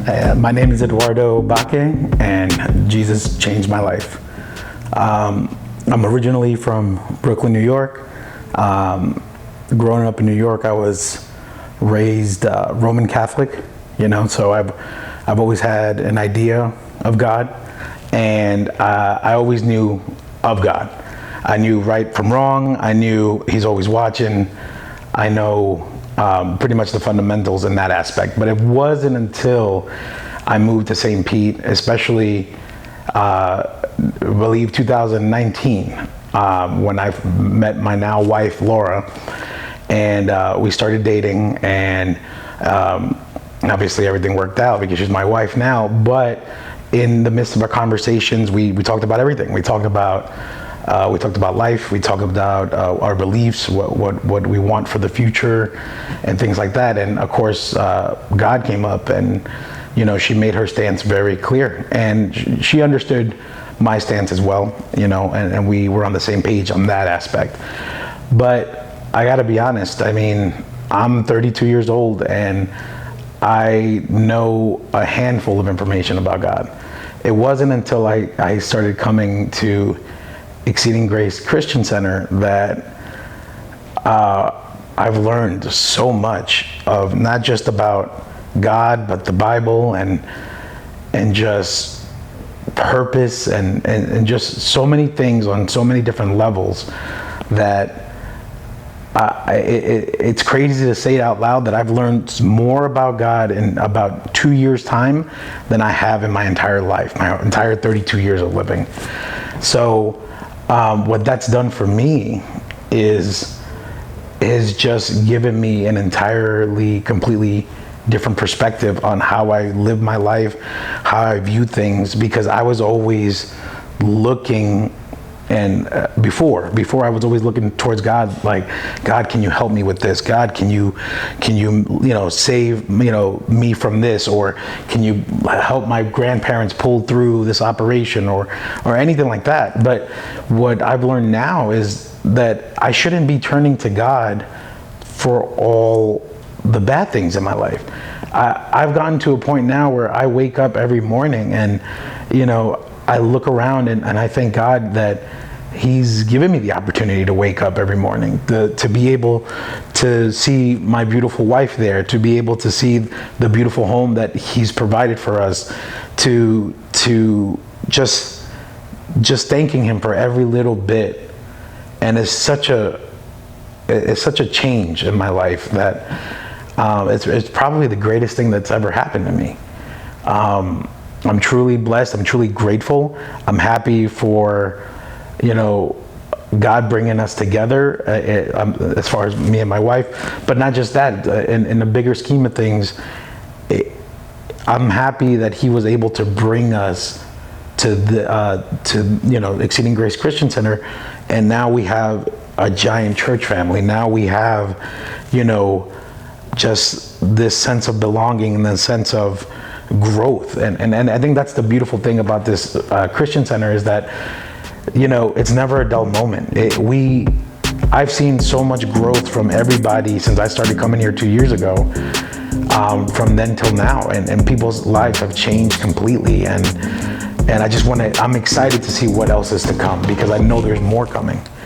My name is Eduardo Baque, and Jesus changed my life. I'm originally from Brooklyn, New York. Growing up in New York, I was raised Roman Catholic, so I've always had an idea of God, and I always knew of God. I knew right from wrong. I knew He's always watching. I know pretty much the fundamentals in that aspect. But it wasn't until I moved to St. Pete, especially I believe 2019, when I met my now wife, Laura, and we started dating, and obviously everything worked out because she's my wife now. But in the midst of our conversations, we talked about everything. We talked about life. We talked about our beliefs, what we want for the future, and things like that. And of course, God came up, and she made her stance very clear, and she understood my stance as well. And we were on the same page on that aspect. But I got to be honest. I mean, I'm 32 years old, and I know a handful of information about God. It wasn't until I started coming to Exceeding Grace Christian Center that I've learned so much of not just about God, but the Bible, and just purpose, and just so many things on so many different levels that it's crazy to say it out loud that I've learned more about God in about 2 years' time than I have in my entire life, my entire 32 years of living. So what that's done for me is just given me an entirely, completely different perspective on how I live my life, how I view things, because I was always looking, and before I was always looking towards God, like, God, can you help me with this? God, can you save me from this, or can you help my grandparents pull through this operation, or anything like that? But what I've learned now is that I shouldn't be turning to God for all the bad things in my life. I've gotten to a point now where I wake up every morning, and I look around, and I thank God that He's given me the opportunity to wake up every morning, to be able to see my beautiful wife there, to be able to see the beautiful home that He's provided for us, to just thanking Him for every little bit. And it's such a change in my life that it's probably the greatest thing that's ever happened to me. I'm truly blessed. I'm truly grateful. I'm happy for, God bringing us together as far as me and my wife. But not just that, in the bigger scheme of things, I'm happy that He was able to bring us to Exceeding Grace Christian Center. And now we have a giant church family. Now we have, just this sense of belonging and the sense of growth. And I think that's the beautiful thing about this Christian Center, is that it's never a dull moment. I've seen so much growth from everybody since I started coming here 2 years ago, from then till now, and people's lives have changed completely, and I'm excited to see what else is to come, because I know there's more coming.